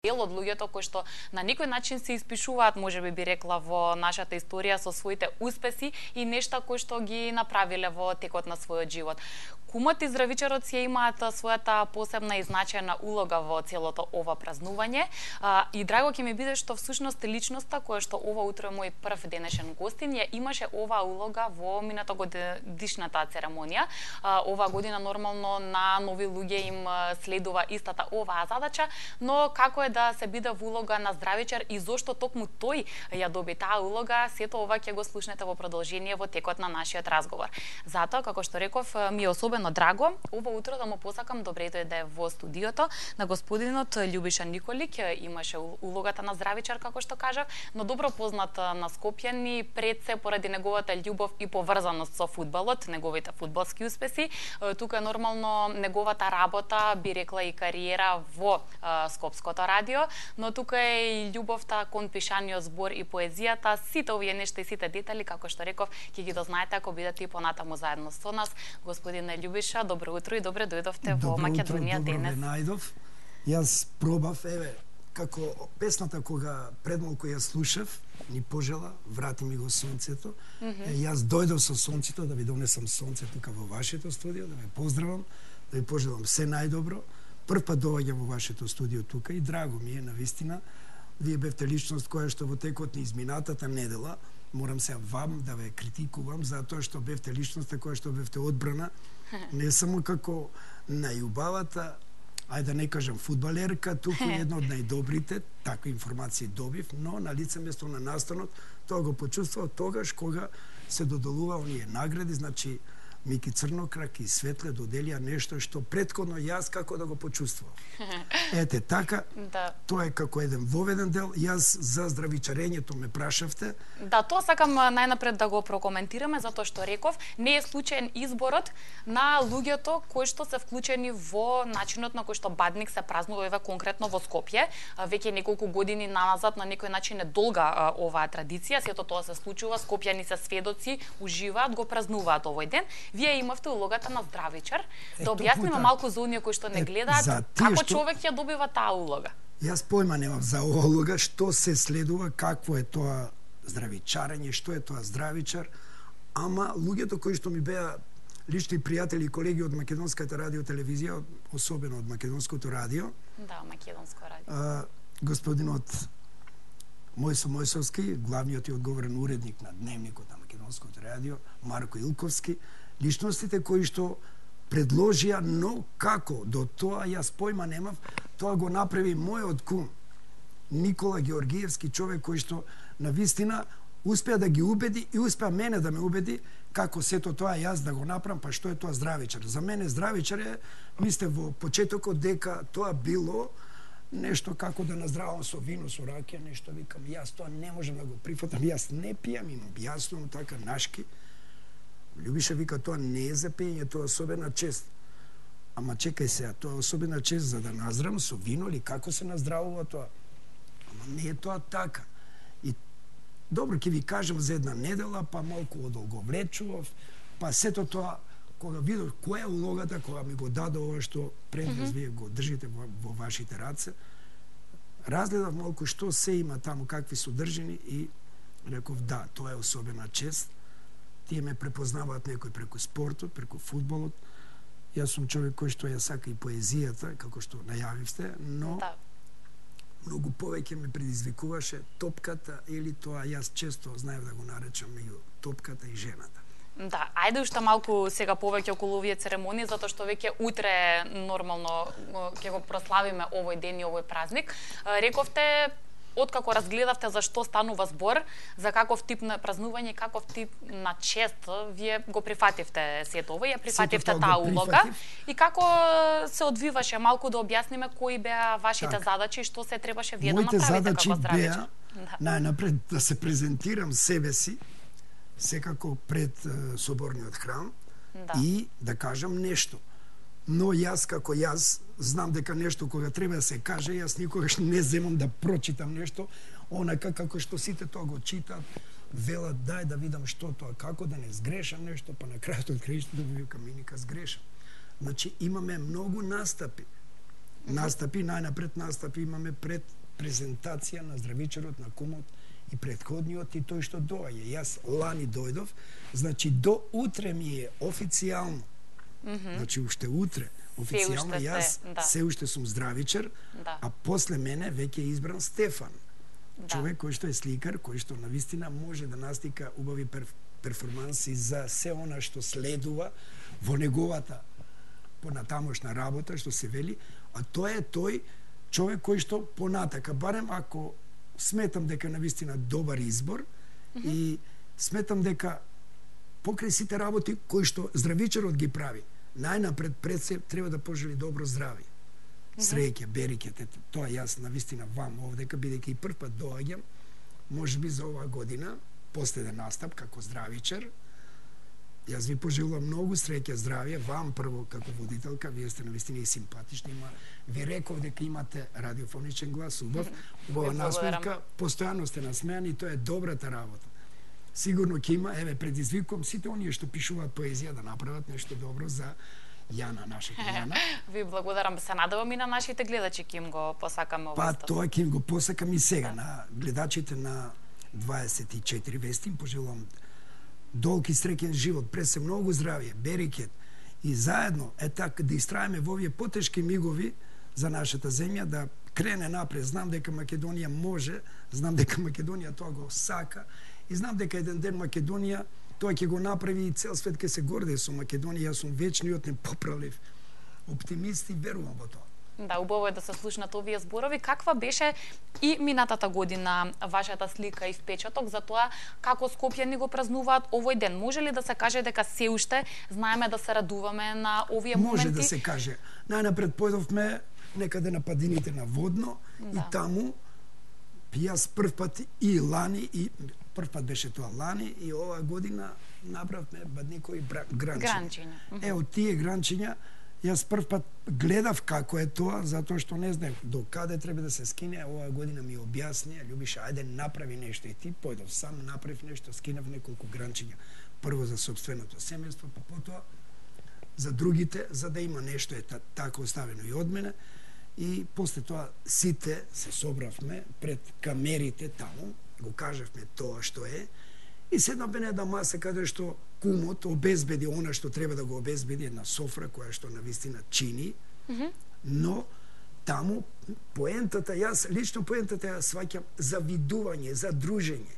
дел од луѓето кои што на некој начин се испишуваат, можеби би рекла, во нашата историја со своите успеси и нешта кои што ги направиле во текот на својот живот. Кумот и здравичарот си имаат својата посебна и значајна улога во целото ова празнување. И драго ќе ми биде што всушност личноста која што ова утро е мој прв денешен гостин ја имаше оваа улога во минатогодишната церемонија. Оваа година нормално на нови луѓе им следува истата оваа задача, но како е да се биде во улога на здравичар и зошто токму тој ја доби таа улога, сето ова ќе го слушнете во продолжение во текот на нашиот разговор. Затоа, како што реков, ми е особено драго ова утро да му посакам добре дојде во студиото на господинот Љубиша Николик. Имаше улогата на здравичар, како што кажав, но добро познат на Скопјани пред се поради неговата љубов и поврзаност со фудбалот, неговите фудбалски успеси. Тука е нормално неговата работа, би рекла и кариера во Скопското радио, но тука е и љубовта кон пишаниот збор и поезијата. Сите овие нешта и сите детали, како што реков, ќе ги дознаете ако бидете и понатаму заедно со нас. Господине Љубиша, добро утро и добре дојдовте во Македонија денес. Добро најдов. Јас пробав, како песната кога пред малку ја слушав, ни пожела, врати ми го сонцето. Јас дојдов со сонцето да ви донесам сонце тука во вашето студио, да ве поздравам, да ви пожелам се најдобро. Прв пат доаѓам во вашето студио тука и драго ми е навистина. Вие бевте личност која што во текот на изминатата недела, морам се вам да ве критикувам затоа што бевте личноста која што бевте одбрана не само како најубавата, ајде да не кажам фудбалерка, туку една од најдобрите, такви информации добив, но на лице место на настанот тоа го почувствував тогаш кога се доделува оние награди, значи Мики Црнокрак и Светле доделија нешто што претходно јас како да го почувствував. Ете така, да. Тоа е како еден воведен дел. Јас за здравичарењето ме прашавте. Да, тоа сакам најнапред да го прокоментираме, затоа што реков, не е случаен изборот на луѓето кои што се вклучени во начинот на кој што Бадник се празнува еве конкретно во Скопје. Веќе неколку години назад на некој начин е долга оваа традиција, сето тоа се случува, скопјани се сведоци, уживаат, го празнуваат овој ден. Вие имавте улогата на здравичар. Да објасниме малку за оние кои што не гледаат, како човек ја добива таа улога. Јас појма немам за оваа улога, што се следува, какво е тоа здравичарење, што е тоа здравичар, ама луѓето кои што ми беа лични пријатели и колеги од Македонската радио телевизија, особено од Македонското радио. Да, Македонско радио. Господинот Мојсо Мојсовски, главниот и одговорен уредник на Дневникот на Македонското радио, Марко Илковски, личностите кои што предложија, но како до тоа јас појма немав, тоа го направи мојот кум Никола Георгиевски, човек кој што навистина успеа да ги убеди и успеа мене да ме убеди како сето тоа јас да го направам, па што е тоа здравичар. За мене здравичар е, мисле во почетокот дека тоа било нешто како да наздравам со вино, со ракија, нешто викам, јас тоа не можам да го прифатам, јас не пијам, им објаснувам така нашки. Љубиша вика, тоа не е за пиење, тоа е особена чест. Ама чекај сега, тоа е особена чест за да наздрам со вино или како се наздравува тоа? Ама не е тоа така. И добро ќе ви кажам за една недела, па малку одолговлечував, па сето тоа кога видов која е улогата, кога ми го даде ова што пред вас вие го држите во вашите раце, разгледав малку што се има таму, какви содржини и реков да, тоа е особена чест. Тие ме препознаваат некој преку спортот, преку фудбалот. Јас сум човек кој што ја сака и поезијата, како што најавивте, но да. Многу повеќе ме предизвикуваше топката или тоа јас често знаев да го наречам меѓу топката и жената. Да, ајде уште малку сега повеќе околу овие церемонии, затоа што веќе утре нормално ќе го прославиме овој ден и овој празник. Рековте, откако разгледавте за што станува збор, за каков тип на празнување, каков тип на чест, вие го прифативте сето ова, ја прифативте таа улога и како се одвиваше, малку да објасниме кои беа вашите задачи и што се требаше вие да направите како здравичар. Најнапред да се презентирам себе си, секако пред соборниот храм и да кажам нешто. Но јас како јас знам дека нешто кога треба да се каже, јас никогаш не земам да прочитам нешто, онака како што сите тоа го читаат, велат дај да видам што тоа, како да не сгрешам нешто, па на крајот од краишто да викам и нека сгрешам. Значи имаме многу настапи настапи, најнапред настапи имаме пред презентација на здравичарот, на кумот и предходниот и тој што доаѓа. Јас лани дојдов, значи до утре ми е официјално. Значи уште утре официјално јас се уште сум здравичар, а после мене веќе е избран Стефан. Човек кој што е сликар, кој што навистина може да настика убави перформанси за се она што следува во неговата понатамошна работа, што се вели, а тој е тој човек кој што понатака, барем ако сметам дека навистина добар избор и сметам дека покрај сите работи кои што здравичарот ги прави, најнапред пред се треба да пожели добро здравје. Среќа, берекет, тоа јас навистина вам овдека, бидејќи и прв пат доаѓам, можеби за оваа година, последен настап како здравичар, јас ви пожелувам многу среќа, здравје, вам прво како водителка, вие сте навистина и симпатични, ви реков дека имате радиофоничен глас, убав, убава насмевка, постојано сте насмеани, тоа е добрата работа. Сигурно ќе има, еве, предизвикувам сите оние што пишуваат поезија да направат нешто добро за Јана, нашата Јана. Ви благодарам, се надевам и на нашите гледачи ќе им го посакаме овој став. Па тоа ќе им го посакам и сега на гледачите на 24 вести, им пожелувам долг и среќен живот, пред се многу здравје, берекет и заедно е така да истраеме во овие потешки мигови за нашата земја, да крене напред. Знам дека Македонија може, знам дека Македонија тоа го сака и знам дека еден ден Македонија тоа ќе го направи и цел свет ќе се гордее со Македонија. Јас сум вечниот непоправлив оптимист и верувам во тоа. Да, убаво е да се слушнат овие зборови. Каква беше и минатата година вашата слика и впечаток за тоа како скопјани го празнуваат овој ден? Може ли да се каже дека се уште знаеме да се радуваме на овие моменти? Може да се каже. Најнапред појдовме некаде на падините на Водно и таму јас прв пат и лани и прв пат беше тоа лани и оваа година направивме бадникови гранчиња. Од тие гранчиња јас прв пат гледав како е тоа, затоа што не знаев до каде треба да се скине. Оваа година ми објасни, Љубиша, ајде направи нешто и ти појдов сам, направив нешто, скинав неколку гранчиња. Прво за сопственото семејство, па потоа за другите, за да има нешто е така оставено и од мене. И после тоа сите се собравме пред камерите таму, го кажавме тоа што е, и седнавме на една маса каде што кумот обезбеди она што треба да го обезбеди, една софра која што навистина чини, но таму поентата, јас лично поентата ја сваќам за видување, за дружење.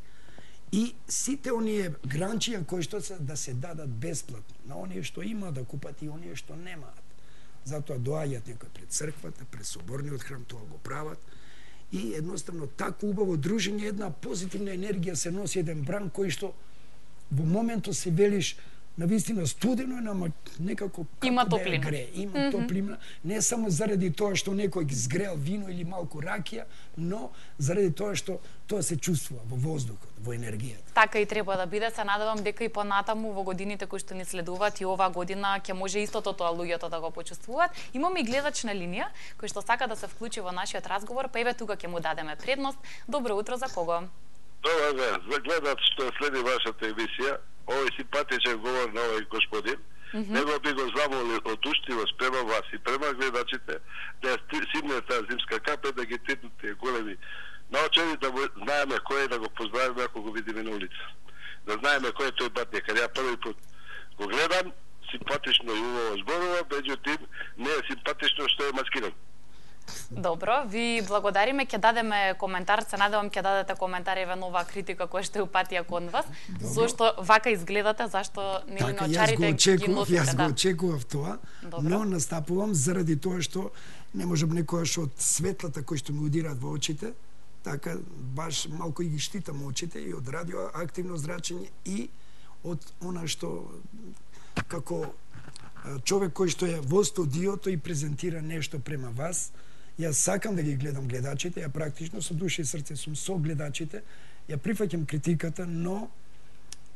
И сите оние гранчиња кои што се да се дадат бесплатно, на оние што има да купат и оние што немаат. Затоа доаѓаат некои пред црквата, пред соборниот храм, тоа го прават. И едноставно тако убаво дружење, една позитивна енергија се носи, еден бран кој што во моментот се велиш навистина студено е, некако има топлина. Да гре, има топлина, не само заради тоа што некој ги згрел вино или малку ракија, но заради тоа што тоа се чувствува во воздухот, во енергијата. Така и треба да биде. Се надевам дека и понатаму во годините кои што ни следуваат и оваа година ќе може истото тоа луѓето да го почувствуваат. Имаме и гледач на линија кој што сака да се вклучи во нашиот разговор, па еве тука ќе му дадеме предност. Добро утро, за кого? Добро ден, за гледач што следи вашата емисија. Овој симпатичен говор на овој господин, него би го замолил од уштивост према вас и према гледачите да симне таа зимска капа, да ги титнат тие големи научени, да знаеме кој е, да го поздравиме ако го видиме на улица. Да знаеме кој е тој батник. Ја први пат го гледам, симпатично и убаво зборува, меѓутоа не е симпатично што е маскиран. Добро, ви благодариме, ќе дадеме коментар, се надевам ќе дадете коментар еве на оваа критика која што е упатија кон вас. Зошто вака изгледате, зашто нели така, научарите ги носите? Јас го очекував тоа, но настапувам заради тоа што не можам некојаш од светлата кои што ми удираат во очите, така баш малку и ги штитам очите и од радиоактивно зрачење и од она што како човек кој што е во студиото и презентира нешто према вас. Јас сакам да ги гледам гледачите, ја практично со душа и срце сум со гледачите, ја прифаќам критиката, но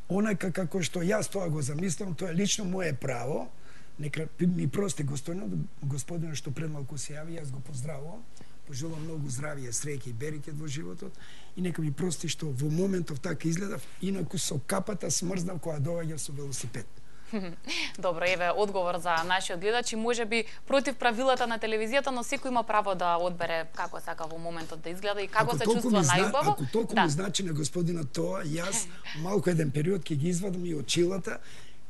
онака како што јас тоа го замислам, тоа е лично мое право. Нека ми прости господин што пред малку се јави, јас го поздравувам, пожелувам многу здравје, среќа и берекет во животот и нека ми прости што во моментов така изгледав, инаку со капата смрзнав кога доаѓа со велосипед. Добро, еве одговор за нашиот гледач и можеби против правилата на телевизијата, но секој има право да одбере како сака во моментот да изгледа и како се чувствува најубаво. Ако толку ми значи на господинот тоа, јас малку еден период ќе ги извадам и очилата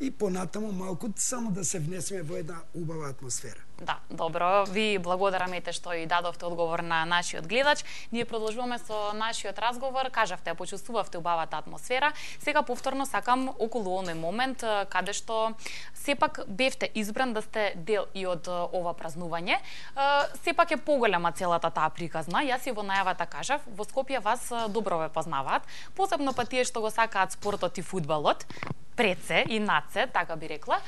и понатаму малку само да се внесеме во една убава атмосфера. Да, добро. Ви благодараме што и дадовте одговор на нашиот гледач. Ние продолжуваме со нашиот разговор. Кажавте, почувствувавте убавата атмосфера. Сега повторно сакам околу оној момент каде што сепак бевте избран да сте дел и од ова празнување. Сепак е поголема целата таа приказна. Јас и во најавата кажав, во Скопје вас добро ве познаваат, посебно па тие што го сакаат спортот и фудбалот, пред се и над се, така би рекла.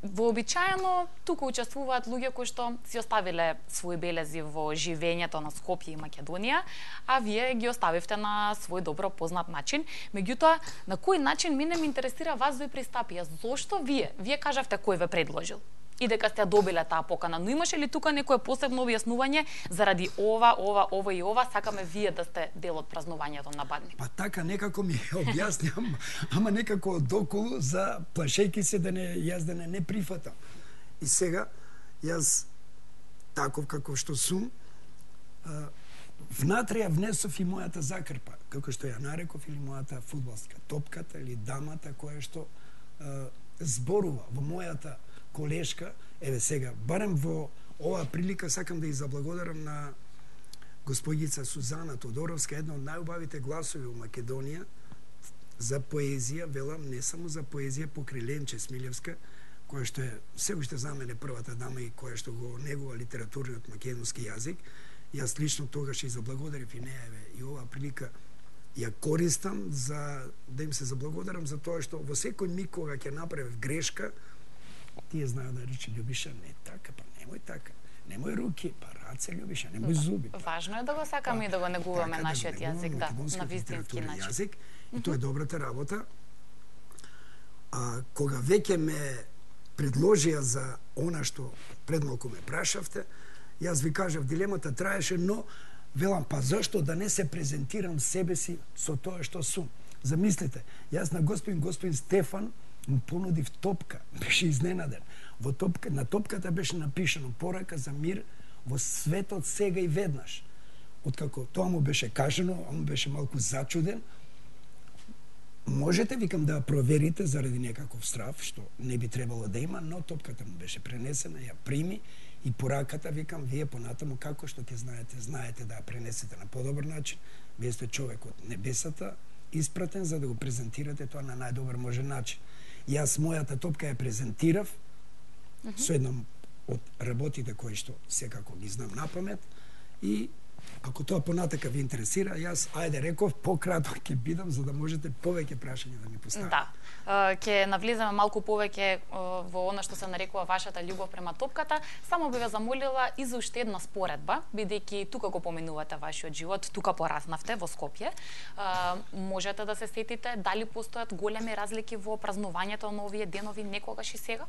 Вообичаено тука учествуваат луѓе кои што си оставиле свои белези во живењето на Скопје и Македонија, а вие ги оставивте на свој добро познат начин. Меѓутоа, на кој начин мене ме интересира вас ви пристапија? Зошто вие? Вие кажавте кој ве предложил и дека сте добиле таа покана, но имаше ли тука некое посебно објаснување заради ова и ова, сакаме вие да сте дел од празнувањето на Бадник? Па така некако ми објасням, ама некако одоколу за плашејки се јас да не прифатам. И сега јас таков како што сум, внатре ја внесов и мојата закрпа, како што ја нареков, или мојата фудбалска топката или дамата која што зборува во мојата колешка. Еве сега, барем во оваа прилика сакам да ја заблагодарам на господица Сузана Тодоровска, една од најубавите гласови во Македонија за поезија, велам, не само за поезија, покрај Ленче Смилевска, која што е се уште за мене првата дама и која што го негува литературниот македонски јазик. Јас лично тогаш и заблагодарив и неа, и оваа прилика ја користам за да им се заблагодарам за тоа што во секој миг кога ќе направив грешка, тие знаат да рече Љубиша, не така, па немој така, немој руки, па раце Љубиша, немој зуби. Важно е да го сакаме и да го негуваме нашиот јазик, да, на вистински начин. И тоа е добрата работа. Кога веќе ме предложија за она што пред малку ме прашавте, јас ви кажав, дилемата траеше, но велам, па зашто да не се презентирам себе си со тоа што сум? Замислете, јас на господин Стефан му понудив топка, беше изненаден. На топката беше напишано порака за мир во светот сега и веднаш. Откако тоа му беше кажано, он беше малку зачуден. Можете, викам, да проверите заради некаков страв, што не би требало да има, но топката му беше пренесена, ја прими и пораката, викам, вие понатаму како што ќе знаете да ја пренесете на подобар начин. Вие сте човек од небесата, испратен за да го презентирате тоа на најдобар можен начин. Јас мојата топка ја презентирав со една од работите кои што секако ги знам напамет и ако тоа понатака ви интересира, јас ајде реков пократко ќе бидам за да можете повеќе прашања да ми поставите. Да. Ќе навлеземе малку повеќе во она што се нарекува вашата љубов према топката. Само би ве замолила и за уште една споредба, бидејќи тука го поминувате вашиот живот, тука пораснавте во Скопје. Можете да се сетите дали постојат големи разлики во празнувањето на овие денови некогаш и сега?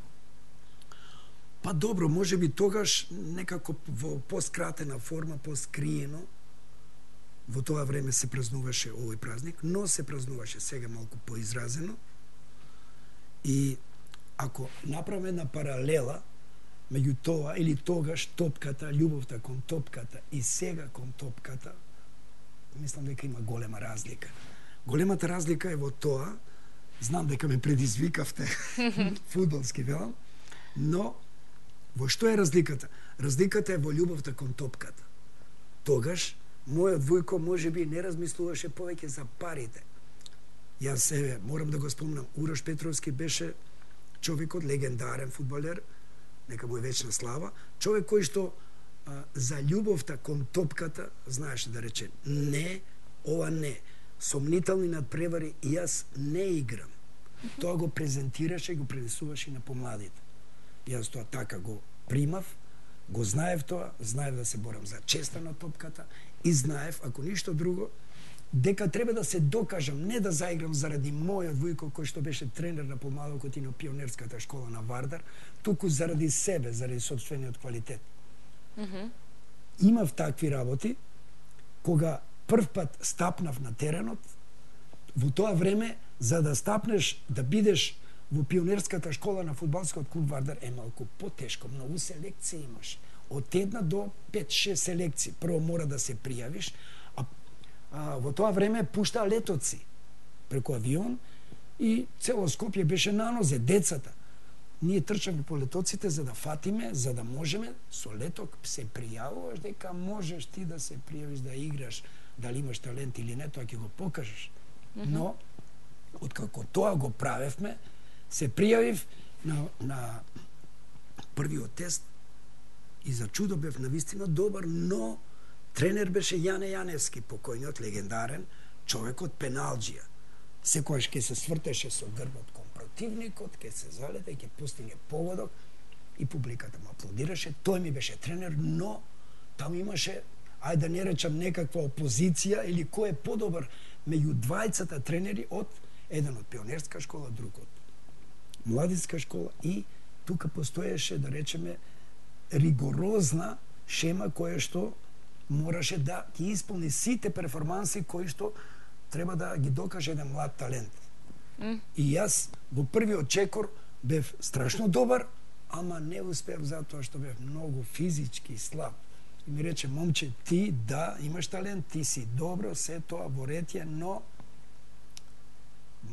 Па добро, може би тогаш некако во поскратена форма, поскриено, во тоа време се празнуваше овој празник, но се празнуваше сега малку поизразено. И ако направиме една паралела меѓу тоа или тогаш топката, љубовта кон топката и сега кон топката, мислам дека има голема разлика. Големата разлика е во тоа, знам дека ме предизвикавте фудбалски велам, но во што е разликата? Разликата е во љубовта кон топката. Тогаш, мојот војко можеби не размислуваше повеќе за парите. Јас себе морам да го спомнам, Урош Петровски беше човекот, легендарен фудбалер, нека му е вечна слава, човек кој што за љубовта кон топката знаеше да рече не, ова не, сомнителни надпревари, јас не играм. Тоа го презентираше и го пренесуваше на помладите. Јас тоа така го примав, го знаев тоа, знаев да се борам за честа на топката и знаев, ако ништо друго, дека треба да се докажам, не да заиграм заради мојот војко кој што беше тренер на помладокот и на пионерската школа на Вардар, туку заради себе, заради сопствениот квалитет. Имав такви работи, кога прв пат стапнав на теренот, во тоа време, за да стапнеш, да бидеш во пионерската школа на фудбалскиот клуб Вардар е малку потешко, многу селекции имаш. Од 1 до 5-6 селекции. Прво мора да се пријавиш, а во тоа време пуштаа летоци преку авион и цело Скопје беше на нозе, децата. Ние трчаме по летоците за да фатиме, за да можеме со леток се пријавуваш дека можеш ти да се пријавиш да играш, дали имаш талент или не, тоа ќе го покажеш. Но откако тоа го правевме, се пријавив на првиот тест и за чудо бев навистина добар, но тренер беше Јане Јаневски, покојниот легендарен човекот пеналџија. Секојаш ќе се свртеше со грбот кон противникот, ќе се залете, ќе постигне погодок и публиката му аплодираше. Тој ми беше тренер, но таму имаше, ајде да не речам некаква опозиција или кој е подобар меѓу двајцата тренери од еден од пионерска школа, друг од младинска школа и тука постоеше, да речеме, ригорозна шема која што мораше да ги исполни сите перформанси кои што треба да ги докаже еден млад талент. И јас во првиот чекор бев страшно добар, ама не успев затоа што бев многу физички слаб. И ми рече, момче, ти да, имаш талент, ти си добро, се тоа во ред е, но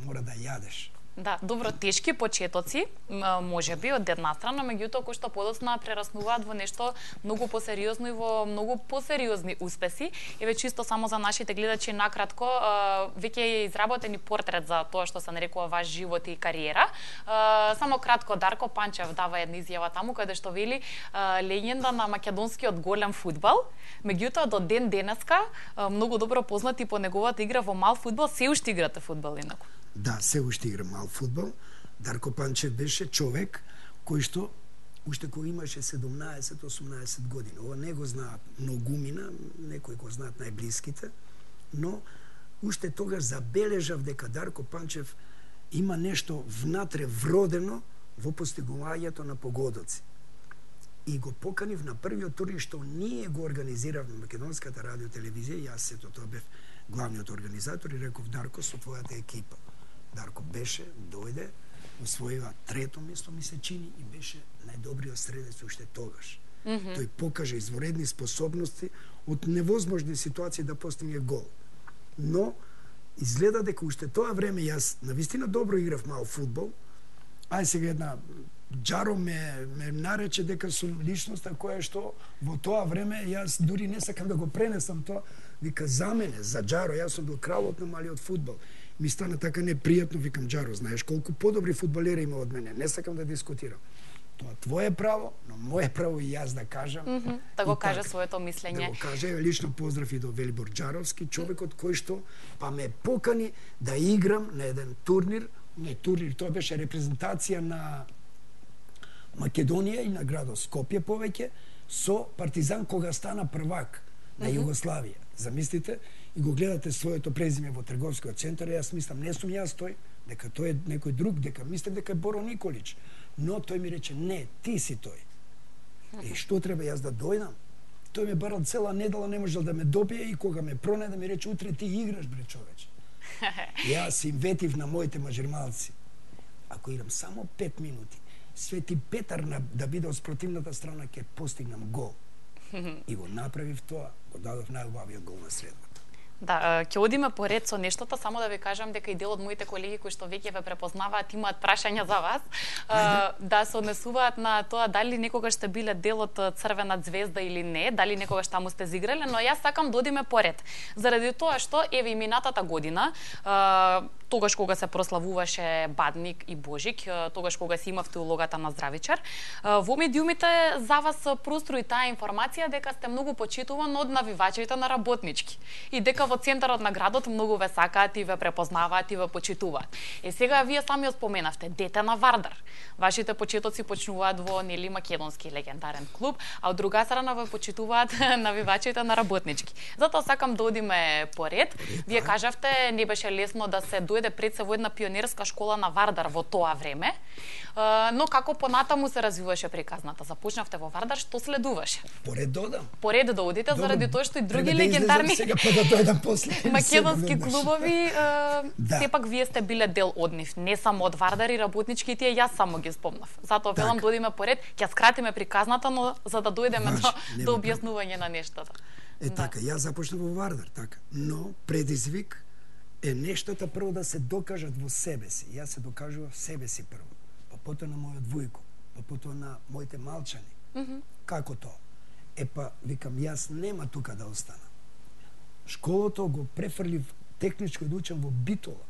мора да јадеш. Да, добро, тешки почетоци, можеби од една страна, меѓутоа кои што подоцна прераснуваат во нешто многу посериозно и во многу посериозни успеси. Еве чисто само за нашите гледачи накратко, веќе е изработен и портрет за тоа што се нарекува ваш живот и кариера. Само кратко, Дарко Панчев дава една изјава таму каде што вели легенда на македонскиот голем фудбал, меѓутоа до ден денеска многу добро познати по неговата игра во мал фудбал, се уште играте фудбал инаку. Да, се уште игра мал фудбал. Дарко Панчев беше човек кој што уште кој имаше 17-18 години. Ова не го знаат многумина, некои го знаат најблиските, но уште тогаш забележав дека Дарко Панчев има нешто внатре вродено во постигувањето на погодоци. И го поканив на првиот турнир што ние го организиравме на Македонската радиотелевизија, јас сето тоа бев главниот организатор и реков, Дарко, со твојата екипа. Дарко беше, дојде, освоила 3-то место, ми се чини, и беше најдобриот средец уште тогаш. Тој покаже изворедни способности од невозможни ситуации да постигне гол. Но изгледа дека уште тоа време јас навистина добро играв мал фудбал. Ај сега една Джаро ме нарече дека сум личноста која што во тоа време јас дури не сакам да го пренесам тоа. Вика, за мене, за Джаро, јас сум бил кралот на малиот фудбал. Ми стана така непријатно, викам, Джаро, знаеш колку подобри фудбалери има од мене, не сакам да дискутирам. Тоа твое право, но мое право и јас да кажам. Да го каже своето мислење. Да го каже, лично поздрав и до Велибор Джаровски, човекот кој што па ме покани да играм на еден турнир, тоа беше репрезентација на Македонија и на градот Скопје повеќе, со Партизан кога стана првак на Југославија. Замислите, и го гледате своето презиме во трговскиот центар, јас мислам, не сум јас тој, дека тој е некој друг, дека мислам дека е Боро Николич. Но тој ми рече, не, ти си тој. И што треба јас да дојдам? Тој ме барал цела недела, не можел да ме добие и кога ме пронајде ми рече, утре ти играш, бре човече. Јас им ветив на моите мажермалци. Ако играм само 5 минути, Свети Петар да биде од спротивната страна, ќе постигнам гол. И го направив тоа, го дадов најубавиот гол на средбата. Да, ќе одиме поред со нештото, само да ви кажам дека и дел од моите колеги кои што веќе ве препознаваат имаат прашања за вас, да се однесуваат на тоа дали некогаш сте биле дел од Црвена звезда или не, дали некогаш таму сте зиграле, но јас сакам да одиме поред. Заради тоа што еве и минатата година, тогаш кога се прославуваше Бадник и Божик, тогаш кога си имавте улогата на здравичар, во медиумите за вас прострои таа информација дека сте многу почитуван од навивачите на Работнички и дека во центарот на градот многу ве сакаат и ве препознаваат и ве почитуваат. Сега вие сами ја споменавте, дете на Вардар. Вашите почетоци почнуваат во нели македонски легендарен клуб, а од друга страна ве почитуваат навивачите на Работнички. Затоа сакам да одиме поред. Вие кажавте не беше лесно да се дојде пред се во една пионерска школа на Вардар во тоа време, но како понатаму се развиваше приказната? Започнавте во Вардар, што следуваше? Поред додам. Поред да одите заради тоа што и други легендарни сега па да дојдам после. Македонски клубови, Да. сепак вие сте биле дел од нив, не само од Вардар и работнички, тие јас само ги спомнав. Затоа велам додиме поред, ќе скратиме приказната, но за да дојдеме до објаснување на нештата. Така, јас започнав во Вардар, така. Но предизвик е нештата прво да се докажат во себе си. Јас се докажував себе си прво. Па потоа на мојот војко, па потоа на моите малчани. Како тоа? Па, викам, јас нема тука да останам. Школото го префрлив техничко да учам во Битола.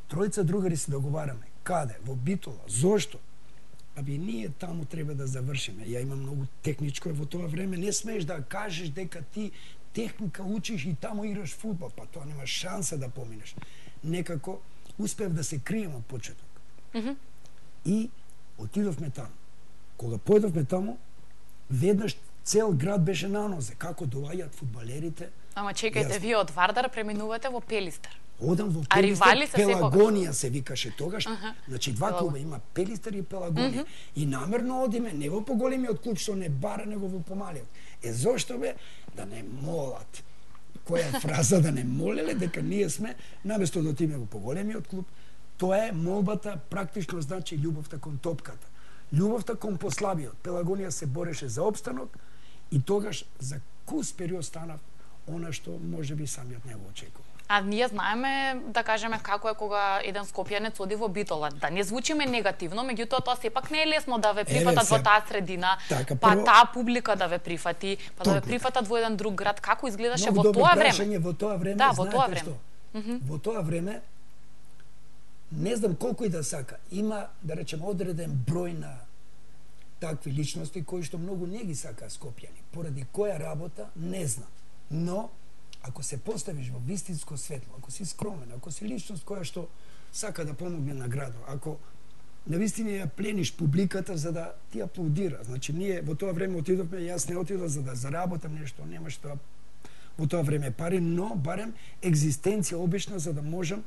Тројца другари се договараме. Каде? Во Битола. Зошто? Аби ние таму треба да завршиме. Ја имам многу техничко во тоа време. Не смееш да кажеш дека ти техника учиш и таму играш фудбал. Па тоа нема шанса да поминеш. Некако успев да се крием од почеток. И отидовме таму. Кога појдовме таму, веднаш цел град беше на нозе. Како доаѓаат фудбалерите. Ама чекајте, вие од Вардар преминувате во Пелистер. Одам во Пелистер, Пелагонија се викаше тогаш. Значи два клуба има, Пелистер и Пелагонија. И намерно одиме не во поголемиот клуб што не бара, него во помалиот. Зошто бе? Да не молат. Која фраза да не молеле дека ние сме, наместо да отиме во поголемиот клуб, тоа е молбата, практично значи љубовта кон топката. Љубовта кон послабиот. Пелагонија се бореше за опстанок и тогаш за кус период станав она што можеби самиот не го очекува. А ние знаеме, да кажеме, како е кога еден скопјанец оди во Битола. Да не звучиме негативно, меѓутоа тоа сепак не е лесно да ве прифатат во таа средина, така, па таа публика да ве прифати, па да ве прифатат во еден друг град. Како изгледаше во тоа време? Во тоа време, да, во тоа време. Што? Во тоа време, не знам колку и да сака, има, да речем, одреден број на такви личности кои што многу не ги сака скопјани. Поради која работа, не знам. Но, ако се поставиш во вистинско светло, ако си скромен, ако си личност која што сака да помогне на градот, ако навистина ја плениш публиката за да ти аплодира. Значи, ние во тоа време отидовме, јас не отидов за да заработам нешто, немаш тоа во тоа време пари, но барем екзистенција обична за да можам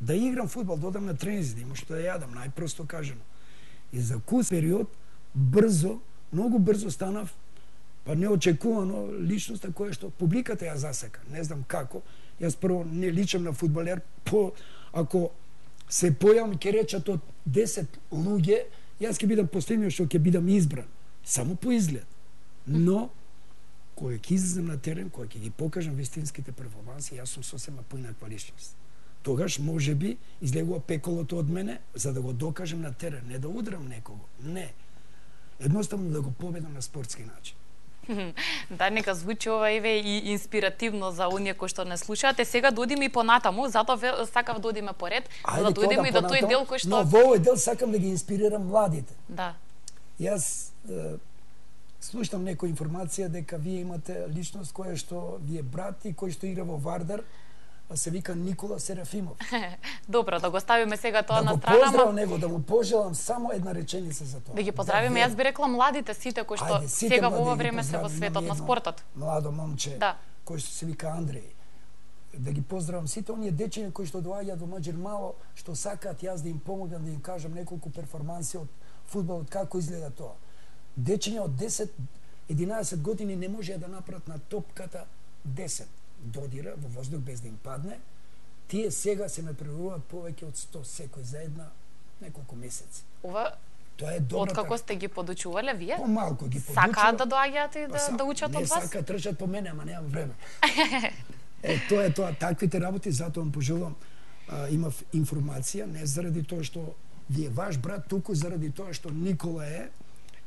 да играм фудбал, додам на тренинзи, да имам што да јадам, најпросто кажано. И за кус период, брзо, многу брзо станав па неочекувано личноста која што публиката ја засека. Не знам како. Јас прво не личам на фудбалер, ако се појавам ќе речат од 10 луѓе, јас ќе бидам последниот што ќе бидам избран. Само по изглед. Но кога ќе излезам на терен, кога ќе ги покажам вистинските перформанси, јас сум сосема поинаква личност. Тогаш можеби излегува пеколото од мене за да го докажам на терен, не да удрам некого. Не. Едноставно да го победам на спортски начин. Да, нека звучи ова еве и инспиративно за оние кои што не слушаат. Сега додиме и понатаму, затоа сакав да одиме поред, за да дојдеме и до тој дел кој што... Но во овој дел сакам да ги инспирирам младите. Да. Јас слушам некоја информација дека вие имате личност која што ви е брат и кој што игра во Вардар, се вика Никола Серафимов. Добро, да го ставиме сега тоа на страна. Да го поздравам него, да му пожелам само една реченица за тоа. Да ги поздравиме, јас би рекла младите сите кои што сега во ова време се во светот на спортот. Младо момче, кој што се вика Андреј. Да ги поздравам сите оние дечиња кои што доаѓаат во Маџер мало, што сакаат јас да им помогнам, да им кажам неколку перформанси од фудбалот, како изгледа тоа. Дечиња од 10-11 години не можеа да направат на топката 10. Додира во воздух без да им падне, тие сега се ме преруват повеќе од 100 секој за неколку месеци. Ова тоа е добра. Откако сте ги подучувале вие? Помалку ги подучувам. Сакаат да доаѓаат и да учат од вас? Не сакаат, трчат по мене, ама немам време. Тоа е тоа, таквите работи, затоа вам пожелувам. Имав информација, не заради тоа што ви е ваш брат, туку заради тоа што Никола е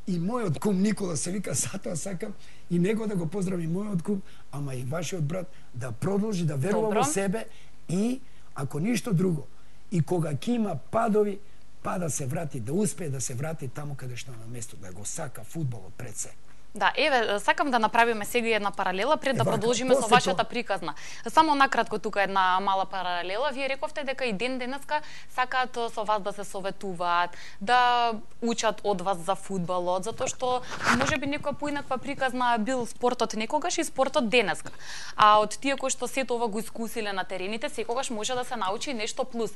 и мојот кум Никола се вика, затоа сакам и него да го поздравам, и мојот кум, ама и вашиот брат, да продолжи да верува во себе и, ако ништо друго, и кога ќе има падови, па да се врати, да успее да се врати таму каде што на место, да го сака фудбалот пред се. Да, еве, сакам да направиме сега една паралела пред да продолжиме со вашата приказна. Само накратко тука една мала паралела. Вие рековте дека и ден денеска сакаат со вас да се советуваат, да учат од вас за фудбалот, затоа што можеби некоја поинаква приказна бил спортот некогаш и спортот денеска. А од тие кои што сето ова го искусиле на терените, секогаш може да се научи нешто плюс.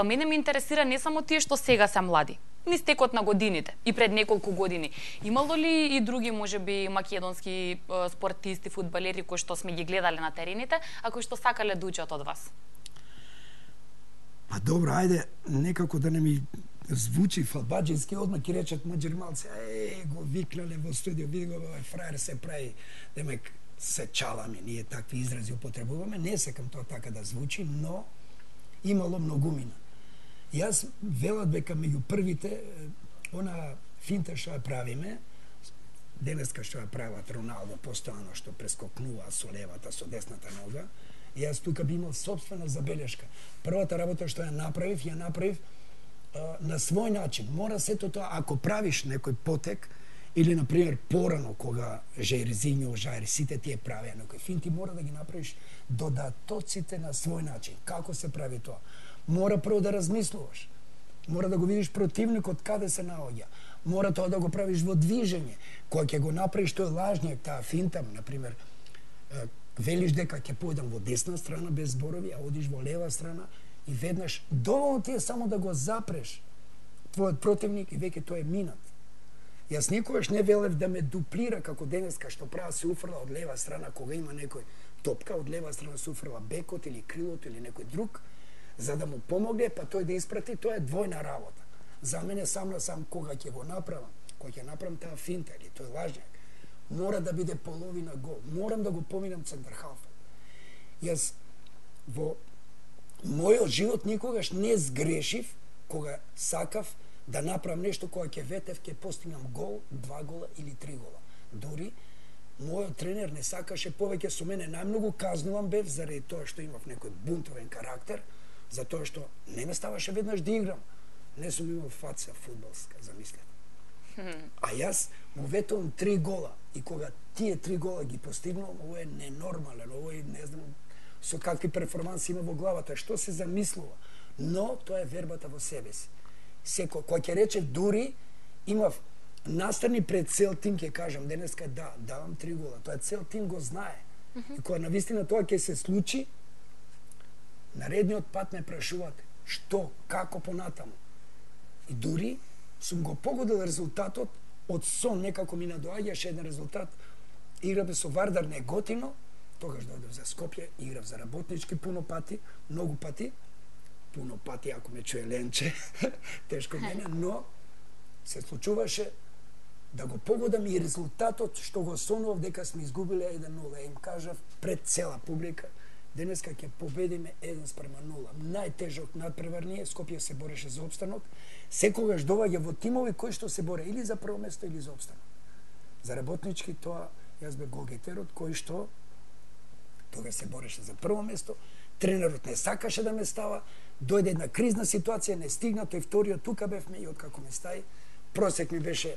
Мене ме интересира не само тие што сега се млади, низ текот на годините и пред неколку години. Имало ли и други можеби македонски спортисти, фудбалери кои што сме ги гледале на терените, а кои што сакале да учат од вас? Па добро, ајде некако да не ми звучи фалбаџински, одма ќе речат маџермалци, го викнале во студио, види го овој фраер се прави, демек се чаламе, ние такви изрази употребуваме, не сакам тоа така да звучи, но имало многумина. Јас велат дека меѓу првите, она финта што ја правиме, денеска што ја прават Роналдо постојано, што прескокнува со левата, со десната нога, јас тука би имал собствена забелешка. Првата работа што ја направив на свој начин. Мора сето тоа, ако правиш некој потек, или, например, порано, кога Жаирзинјо, Жаир, сите тие правеа некој финти, мора да ги направиш додатоците на свој начин. Како се прави тоа? Мора прво да размислуваш. Мора да го видиш противникот каде се наоѓа. Мора тоа да го правиш во движење. Кога ќе го направиш тој лажњак, таа финта, например, велиш дека ќе појдам во десна страна без зборови, а одиш во лева страна и веднаш доволно ти е само да го запреш твојот противник и веќе тој е минат. Јас никогаш не велев да ме дуплира како денеска што права се уфрла од лева страна кога има некој топка, од лева страна се уфрла бекот или крилото или некој друг, за да му помогне, па тој да испрати, тоа е двојна работа. За мене сам на сам кога ќе го направам, кога ќе направам таа финта или тој лажњак, мора да биде половина гол. Морам да го поминам центар халфот. Јас во мојот живот никогаш не сгрешив кога сакав да направам нешто кога ќе ветев ќе постигнам гол, 2 гола или 3 гола. Дори мојот тренер не сакаше повеќе со мене, најмногу казнувам бев заради тоа што имав некој бунтовен карактер, затоа што не ме ставаше веднаш да играм. Не сум имал фаца фудбалска, замислете. А јас му ветувам 3 гола и кога тие 3 гола ги постигнувам, ово е ненормален, ово е не знам со какви перформанси има во главата, што се замислува. Но тоа е вербата во себе си. Секој, кој ќе рече дури, имав настрани пред цел тим, ќе кажам, денеска да, давам 3 гола. Тоа цел тим го знае. И кога навистина тоа ќе се случи, наредниот пат ме прашувате, што, како понатаму. И дури сум го погодил резултатот, од сон некако ми надоаѓаше еден резултат, игравме со Вардар неготино, тогаш дојдов за Скопје, играв за Работнички пуно пати, многу пати, ако ме чуе Ленче, тешко мене, но се случуваше да го погодам и резултатот што го сонував дека сме изгубиле 1-0. Им кажав пред цела публика, денеска ќе победиме 1-0. Најтежок надпревар ние, Скопје се бореше за опстанок, секогаш доаѓа во тимови кои што се боре или за прво место или за опстанок. За Работнички тоа јас бев голгетерот кој што тога се бореше за прво место, тренерот не сакаше да ме става, дојде една кризна ситуација, не стигна, тој вториот тука бевме и откако ме стаи, просек ми беше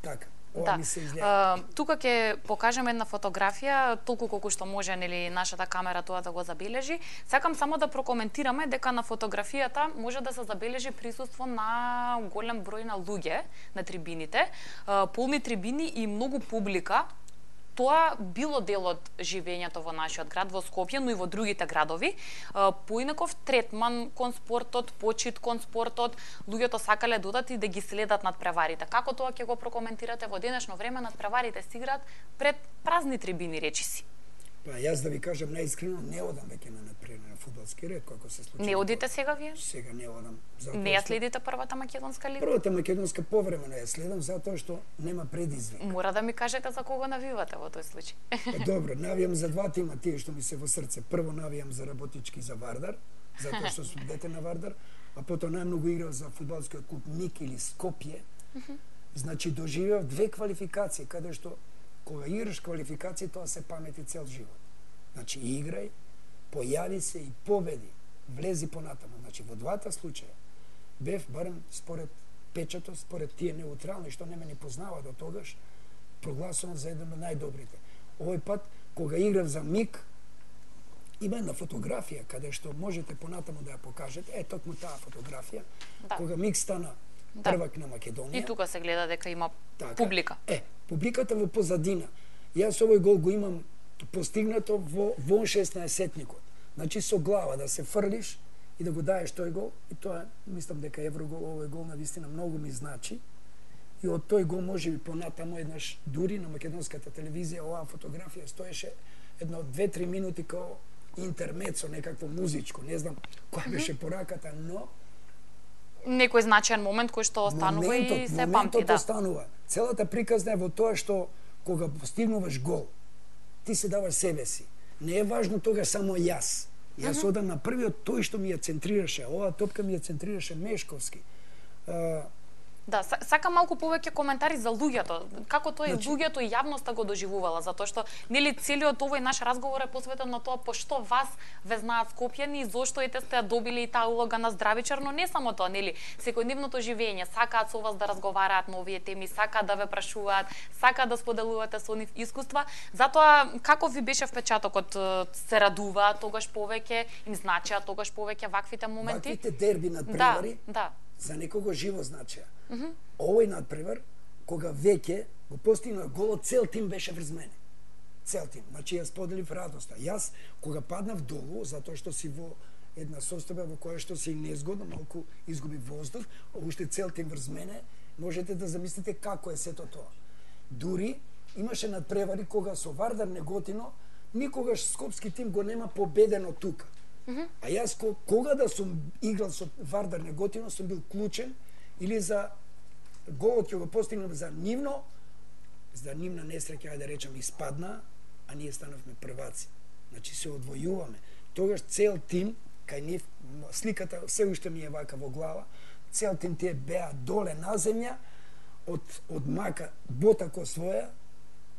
така. Ова ми се изгледа. Тука ќе покажеме една фотографија, толку колку што може нели нашата камера тоа да го забележи. Сакам само да прокоментираме дека на фотографијата може да се забележи присуство на голем број на луѓе на трибините, полни трибини и многу публика. Тоа било дел од живењето во нашиот град, во Скопје, но и во другите градови. Поинаков третман кон спортот, почит кон спортот, луѓето сакале додат и да ги следат надпреварите. Како тоа ќе го прокоментирате во денешно време? Надпреварите се играат пред празни трибини, речиси. Па јас да ви кажам најискрено, не одам веќе на надпревари на фудбалски ред, како се случи. Не одите сега вие? Сега не одам. Не ја следите првата македонска лига? Првата македонска повремено ја следам затоа што нема предизвик. Мора да ми кажете за кого навивате во тој случај. Па добро, навијам за два тима, тие што ми се во срце. Прво навијам за Работнички за Вардар, затоа што сум дете на Вардар, а потоа најмногу играв за фудбалскиот клуб МИК или Скопје. Значи доживеав две квалификации каде што кога играш квалификации, тоа се памети цел живот. Значи, играј, појави се и победи, влези понатаму. Значи, во двата случаја, бев, барем според печатот, според тие неутрални, што не ме ни познава до тогаш, прогласувам за еден од најдобрите. Овој пат, кога играв за МИК, има една фотографија, каде што можете понатаму да ја покажете, токму таа фотографија, кога МИК стана првак на Македонија. И тука се гледа дека има публика. Публиката во позадина. Јас овој гол го имам постигнато во 16-тникот. Значи со глава да се фрлиш и да го даеш тој гол, и тоа мислам дека Еврогол, овој гол на вистина многу ми значи. И од тој гол можеби понатаму еднаш дури на македонската телевизија оваа фотографија стоеше едно 2-3 минути као интермецо, некакво музичко, не знам која беше пораката, но некој значаен момент кој што останува и се памти, да. Останува. Целата приказна е во тоа што кога постигнуваш гол, ти се даваш себе си. Не е важно тога само јас. Јас одам на првиот, тој што ми ја центрираше, оваа топка ми ја центрираше Мешковски. Да, сакам малку повеќе коментари за луѓето. Како тоа и луѓето и јавноста го доживувала, затоа што нели целиот овој наш разговор е посветен на тоа пошто вас ве знаат Скопјани и зошто ете сте добили и таа улога на здравичар, но не само тоа, нели, секојдневното живење, сакаат со вас да разговараат на овие теми, сакаат да ве прашуваат, сакаат да споделувате со нив искуства. Затоа каков ви беше впечатокот? Се радуваат тогаш повеќе, им значеа тогаш повеќе ваквите моменти? Ваквите дерби надпревари, да. За некого живо значеа. Овој надпревар, кога веќе го постигна голот, цел тим беше врз мене. Цел тим. Значи, јас поделив радоста. Јас, кога паднав долу, затоа што си во една состојба во која што си незгодно, малку изгуби воздух, уште цел тим врз мене, можете да замислите како е сето тоа. Дури имаше надпревари кога со Вардар Неготино никогаш скопски тим го нема победено тука. А јас кога да сум играл со Вардар Неготино сум бил клучен или за голот ќе го постигнам за нивна несреќа, ајде да речам, испадна, а ние станавме прваци. Значи се одвојуваме. Тогаш цел тим, кај нив, сликата се уште ми е вака во глава, цел тим тие беа доле на земја, од мака бота ко своја,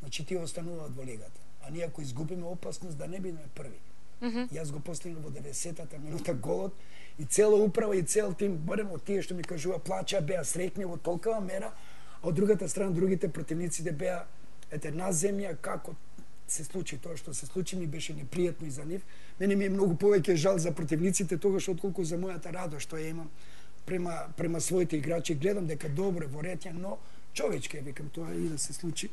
значи тие остануваат во лигата. А ние ако изгубиме, опасност да не бидеме први. Јас го постигнав во 90-та минута голот и цела управа и цел тим, барем од тие што ми кажува плача, беа среќни во толкова мера, а од другата страна другите противниците беа на земја. Како се случи тоа што се случи, ми беше непријатно и за нив. Мене ми е многу повеќе жал за противниците тогаш отколку за мојата радост што ја имам према своите играчи. Гледам дека добро во ретја, но човечки викам тоа и да се случи.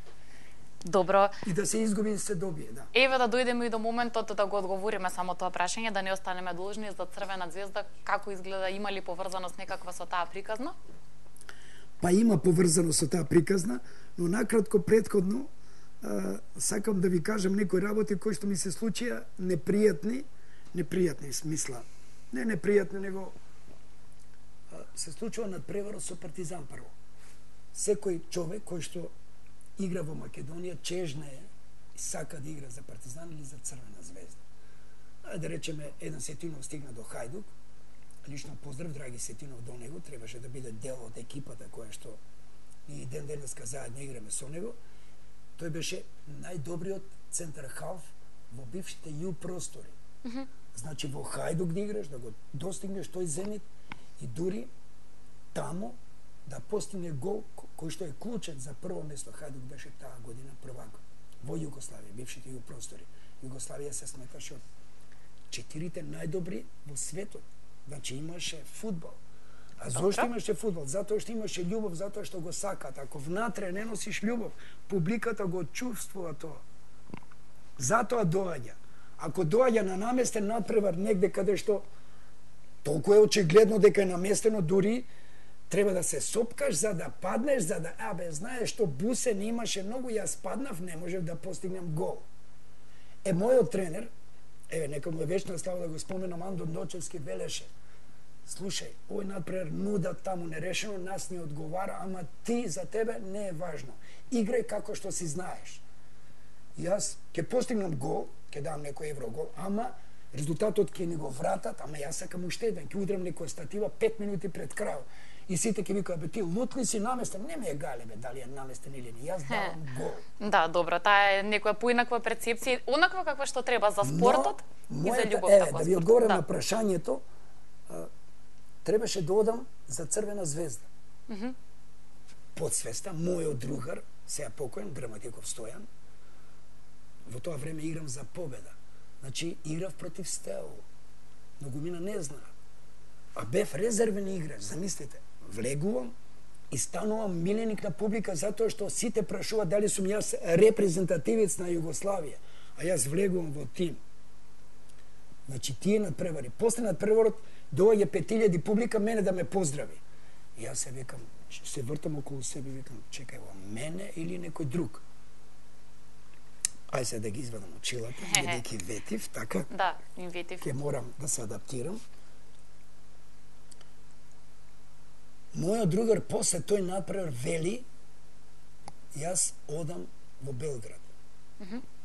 Добро. И да се изгуби и се добие, да. Еве да дојдеме и до моментот да го одговориме само тоа прашање, да не останеме должни за Црвена звезда, како изгледа, има ли поврзаност некаква со таа приказна? Па има поврзаност со таа приказна, но накратко претходно сакам да ви кажам некои работи кои што ми се случија непријатни смисла. Не непријатни, него се случува надпреварот со Партизан прво. Секој човек кој што игра во Македонија, чежна е и сака да игра за Партизан или за Црвена звезда. Да речеме, еден Сетинов стигна до Хајдук, лично поздрав, драги Сетинов, до него, требаше да биде дел од екипата која што ние ден денеска заедно играме со него. Тој беше најдобриот центар халф во бившите ју простори. Значи во Хајдук да играш, да го достигнеш тој зенит и дури таму да постигне гол кој што е клучен за прво место. Хајдук беше таа година првак во Југославија, бившите ју простори. Југославија се сметаше од 4 најдобри во светот. Значи имаше фудбал. А зошто имаше фудбал? Затоа што имаше љубов, затоа што го сакаат. Ако внатре не носиш љубов, публиката го чувствува тоа. Затоа доаѓа. Ако доаѓа на наместен надпревар негде каде што толку е очигледно дека е наместено, дури треба да се сопкаш за да паднеш, за да, знаеш што Бусе не имаше многу, јас паднав, не можев да постигнем гол. Мојот тренер, нека му е вечна слава да го споменам, Андон Дочевски, велеше: слушај, овој надпревар нуда таму нерешено, нас не одговара, ама ти, за тебе не е важно. Играј како што си знаеш. Јас ќе постигнам гол, ќе дам некој еврогол, ама резултатот ќе ни го вратат, ама јас сакам уштеден, ќе удрам некоја статива 5 минути пред крај. И сите ќе викаат: ти лут ли си, наместен? Не ме е гале, дали е наместен или не. Јас давам гол. Да, добро, таа е некоја поинаква перцепција, онаква каква што треба за спортот и за љубовта. Да ви одговорам на прашањето, требаше да одам за Црвена звезда. Подсвеста, мојот другар, сега покоен, Граматиков Стојан, во тоа време играм за победа. Значи, играв против Стео. Многумина не знаа. А бев резервен играч, замислите. Влегувам и станувам миленик на публика затоа што сите прашуваат дали сум јас репрезентативец на Југославија. А јас влегувам во тим. Значи тие надпревари. После надпреварот доаѓа 5000 публика мене да ме поздрави. И јас се викам, се вртам околу себе и викам, чекај, мене или некој друг? Ај се да ги извадам очилата, бидејќи ветив, така? Да, им ветив. Ке морам да се адаптирам. Мојот другар после тој надпревар вели, јас одам во Белград.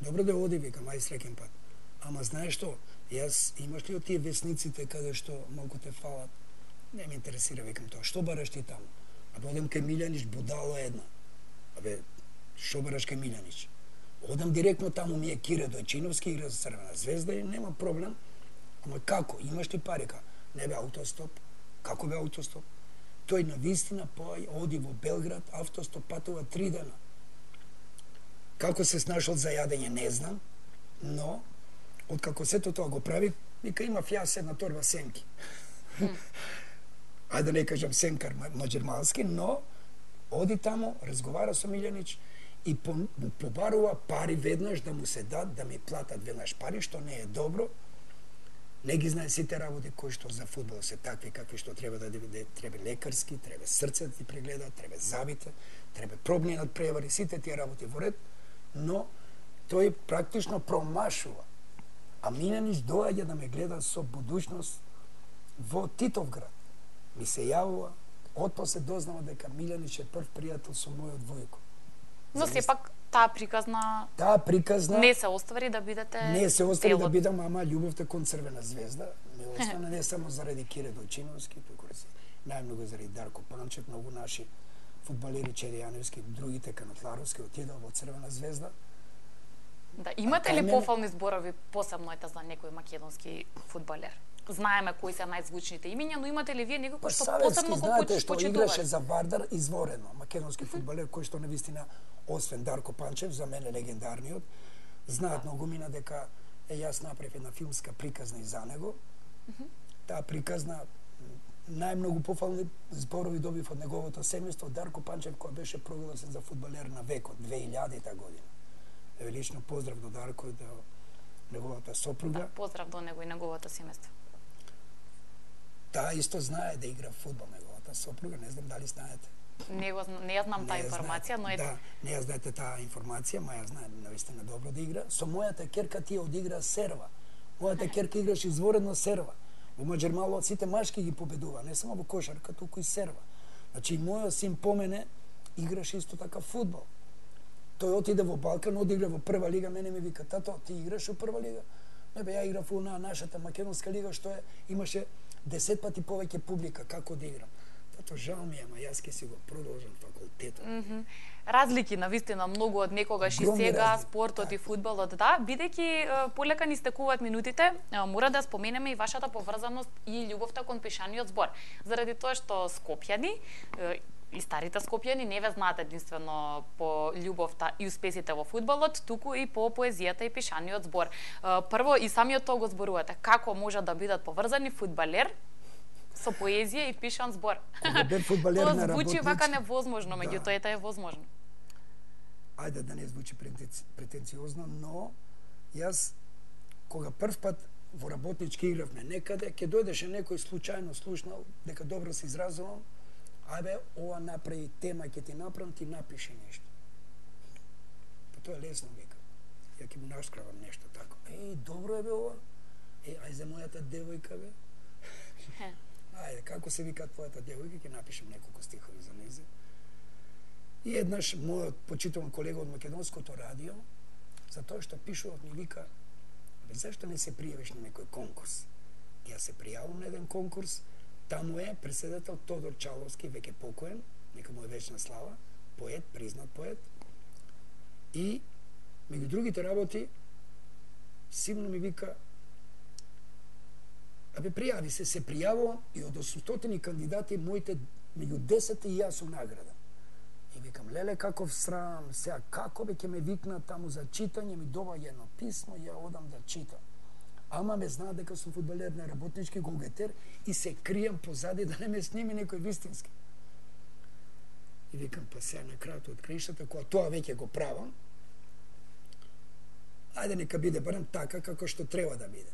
Добро да оди, викам, ај среќен пат. Ама знаеш што, јас имаш ли од тие весниците каде што малку те фалат? Не ме интересира, викам тоа. Што бараш ти таму? Абе одам кај Милјанич, будало една. Абе, што бараш кај Милјанич? Одам директно таму, ми е Кире Дојчиновски, игра за Црвена звезда и нема проблем. Ама како? Имаш ли парика? Не бе автостоп. Како бе автостоп? Тој на вистина оди во Белград, автостоп патува 3 дена. Како се снашол за јадење, не знам, но откако сето тоа го прави, вика имав јас една торба сенки. Ајде да не кажам сенкар маđермалски, но оди таму, разговара со Милјанич и побарува пари веднаш да му се дат, да ми платат веднаш пари, што не е добро. Не ги знае сите работи кои што за фудбал се такви какви што треба да треба лекарски, треба срце да ти прегледа, треба забите, треба пробни надпревари, сите тие работи во ред, но тој практично промашува. А Милјанич доаѓа да ме гледа со будуćност во Титовград. Ми се јавува, отпосле дознава дека Милјанич е прв пријател со мојот Војко. Но сепак таа приказна не се оствари да бидете не се оствари да бидам, ама љубовта кон Црвена звезда ме остана не само заради Кире Дојчиновски, туку најмногу заради Дарко Панчев, многу наши фудбалери Черијановски, другите Канатларовски отидоа во Црвена звезда. Да, имате ли пофални зборови посебно за некој македонски фудбалер? Знаеме кои се најзвучните имиња, но имате ли вие некој што посебно го почитувате? Што играше за Вардар изворено, македонски фудбалер кој што навистина, освен Дарко Панчев, за мене легендарниот, знаат многумина дека јас направив една филмска приказна и за него. Таа приказна најмногу пофални зборови добив од неговото семејство Дарко Панчев, кој беше прогласен за фудбалер на векот 2000-та година. Лично поздрав до Дарко и до неговата сопруга. Да, поздрав до него и неговото семејство. Таа исто знае да игра фудбал, неговата сопруга, не знам дали знаете. Не ја знам таа информација, но да, не ја знаете таа информација, ма ја знае навистина добро да игра. Со мојата ќерка тие одигра серва. Мојата ќерка играше изворено серва. Во маđермало сите машки ги победува, не само во кошарка, туку и серва. Значи мојот син помене играше исто така фудбал. Тој отиде во Балкан, одигра во прва лига, мене ми вика, тато, ти играш во прва лига? Не бе, ја играв во нашата македонска лига, што имаше 10 пати повеќе публика, како да играм. Тато, жал ми е, ама јас ке си го продолжам факултетот. Разлики навистина многу од некогаш и сега, спортот и фудбалот, да, бидејќи полека ни стекуваат минутите, мора да споменеме и вашата поврзаност и љубовта кон пешаниот збор. Заради тоа што скопјани и старите скопјани не ве знаат единствено по љубовта и успесите во фудбалот, туку и по поезијата и пишаниот збор. Прво и самиот тоа го зборувате, како може да бидат поврзани фудбалер со поезија и пишан збор. Кога бев фудбалер на работнички... Тоа звучи вака невозможно, меѓутоа ета е возможно. Ајде да не звучи претенциозно, но јас кога прв пат во работнички игравме некаде, ќе дојдеше некој случајно слушнал дека добро се изразувам, ајбе, ова направи тема, ќе ти направам, ти напиши нешто. Па тоа е лесно, вика. Ја ќе му наскравам нешто тако. Добро е бе ова. Ај за мојата девојка, бе. Ајде, како се вика твојата девојка, ќе напишем неколку стихови за незе. И еднаш мојот почитуван колега од македонското радио, за тоа што пишував ми вика, бе, зашто не се пријавиш на некој конкурс? Ја се пријавам на еден конкурс. Таму е председател Тодор Чаловски, веќе покоен, нека му е вечна слава, поет, признат поет. И меѓу другите работи, симно ми вика, абе пријави се пријавувам и од 800 кандидати, моите меѓу 10 и јас сум наградан. И викам, леле, каков срам, сега како бе ќе ме викнат таму за читање, ми доаѓа едно писмо, ја одам да читам. Ама ме знаат дека сум фудбалер на работнички голгетер и се кријам позади да не ме сними некој вистински. И викам, па сега на крајот од краиштата, кога тоа веќе го правам, ајде нека биде барем така како што треба да биде.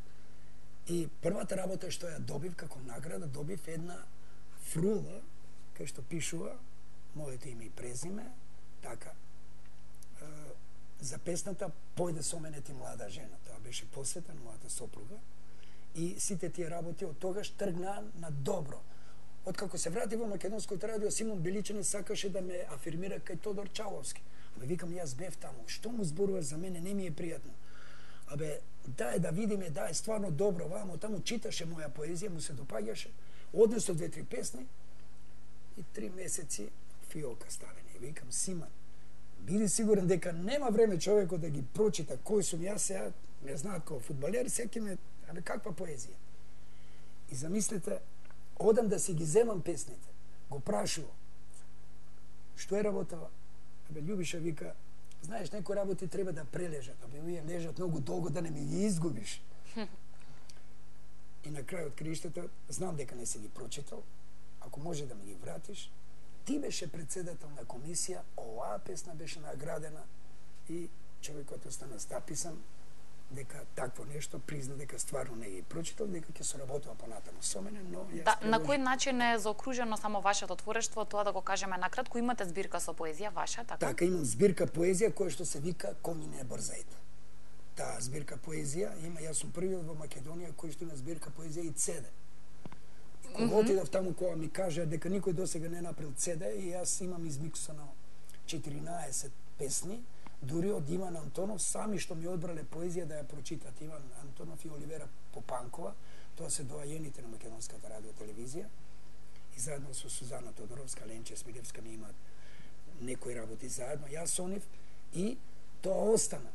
И првата работа што ја добив како награда, добив една фрула кај што пишува моето име и презиме, така, за песната "Појде со мене ти млада жена". Тоа беше посвета на мојата сопруга. И сите тие работи од тогаш тргнаа на добро. Откако се врати во Македонското радио, Симон Беличани сакаше да ме афирмира кај Тодор Чаловски. Абе, викам, јас бев таму. Што му зборуваш за мене, не ми е пријатно. Абе, дај да видиме, дај, стварно добро, вамо, таму читаше моја поезија, му се допаѓаше, однесо 2-3 песни и 3 месеци фиока ставени. Викам, Симон, биди сигурен дека нема време човекот да ги прочита кој сум јас сега, ме знаат како фудбалер, секи ме, абе, каква поезија. И замислете, одам да си ги земам песните, го прашувам, што е работава? Абе, Љубиша вика, знаеш, некои работи треба да прележат, абе, вие лежат многу долго да не ми ги изгубиш. И на крај од краиштата, знам дека не си ги прочитал, ако може да ми ги вратиш, ти беше председател на комисија, оваа песна беше наградена и човекот остана стаписан дека такво нешто призна дека стварно не ги прочитал, дека ќе соработува понатаму со мене, но јас Да, на кој начин е заокружено само вашето творештво, тоа да го кажеме накратко, имате збирка со поезија ваша, така? Така, имам збирка поезија која што се вика "Коњи не брзајте". Таа збирка поезија има, јас сум првиот во Македонија кој што има збирка поезија и CD. Кога отидов таму, кога ми кажа дека никој досега не направил CD, и јас имам измиксано 14 песни, дури од Иван Антонов, сами што ми одбрале поезија да ја прочитат. Иван Антонов и Оливера Попанкова, тоа се доајените на Македонската радио телевизија, и заедно со Сузана Тодоровска, Ленче Смилевска ми имаат некои работи заедно, јас со нив, и тоа остана.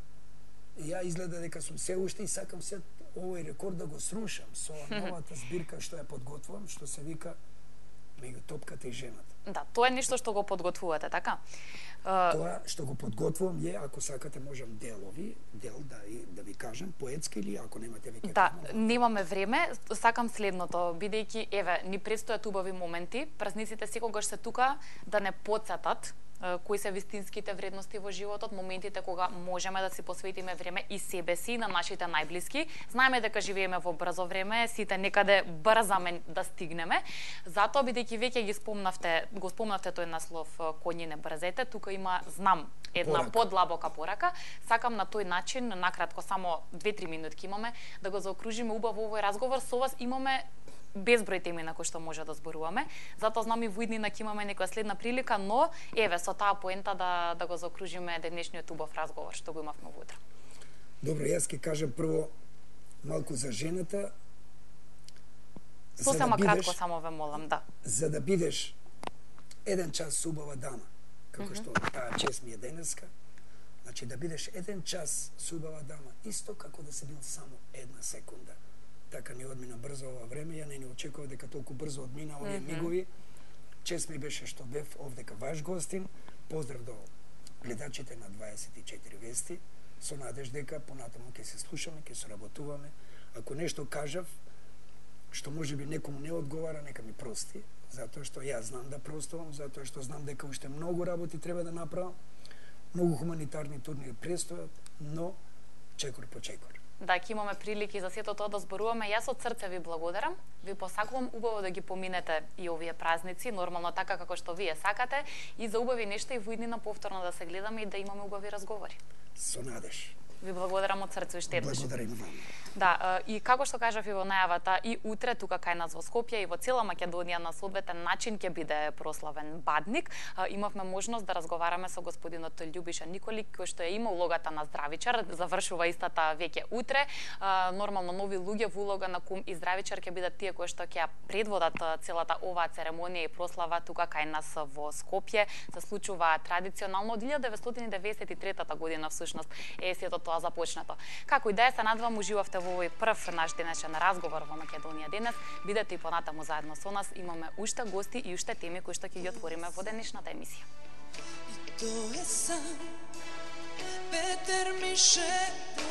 И ја изгледа дека сум се уште и сакам се овој рекорд да го срушам со новата збирка што ја подготвувам, што се вика "Меѓу топката и жената". Да, тоа е нешто што го подготвувате, така? Тоа што го подготвувам е, ако сакате можам дел да ви кажам, поетски, или ако немате веќе Да, немаме време, сакам следното, бидејќи еве ни предстојат убави моменти, празниците секогаш се тука да не потсетат кои се вистинските вредности во животот, моментите кога можеме да си посветиме време и себе си, на нашите најблиски. Знаеме дека живееме во брзо време, сите некаде брзаме да стигнеме. Затоа, бидејќи веќе го спомнавте тој наслов "Коњи не брзете", тука има, знам, една подлабока порака. Сакам на тој начин, накратко, само 2-3 минутки имаме, да го заокружиме убаво овој разговор. Со вас имаме безброј теми на кои што може да зборуваме. Затоа знам и во иднина ќе имаме некоја следна прилика, но еве со таа поента да го заокружиме денешниот убав разговор што го имавме утре. Добро, јас ќе кажам прво малку за жената. Сосема кратко само ве молам, да. За да бидеш еден час со убава дама, како што таа чест ми е денеска, значи да бидеш еден час со убава дама, исто како да се бил само една секунда. Така ни одмина брзо ова време, ја не очекував дека толку брзо одмина овие мигови. Чест ми беше што бев овдека ваш гостин. Поздрав до гледачите на 24 вести, со надеж дека понатаму ќе се слушаме, ќе соработуваме. Ако нешто кажав што можеби некому не одговара, нека ми прости, затоа што јас знам да простувам, затоа што знам дека уште многу работи треба да направам. Многу хуманитарни турнири престојат, но чекор по чекор. Да, ќе имаме прилики за сето тоа да зборуваме. Јас од срце ви благодарам. Ви посакувам убаво да ги поминете и овие празници, нормално така како што вие сакате, и за убави нешта и во иднина повторно да се гледаме и да имаме убави разговори. Со надеж. Ви благодарам од срце уште еднаш. Благодарам вам. Да, и како што кажав и во најавата, и утре тука кај нас во Скопје и во цела Македонија на соодветен начин ќе биде прославен Бадник. Имавме можност да разговараме со господинот Љубиша Николик, кој што е има улогата на здравичар, завршува истата веќе утре. Нормално нови луѓе во улога на кум и здравичар ќе бидат тие кои што ќе предводат целата оваа церемонија и прослава тука кај нас во Скопје. Се случува традиционално од 1993 година всушност е сето тоа започнато. Како и да е, се надевам уживавте во овој прв наш денешен разговор во Македонија денес. Бидете и понатаму заедно со нас, имаме уште гости и уште теми кои што ќе ги отвориме во денешната емисија. И тоа е сам, ветер ми шепне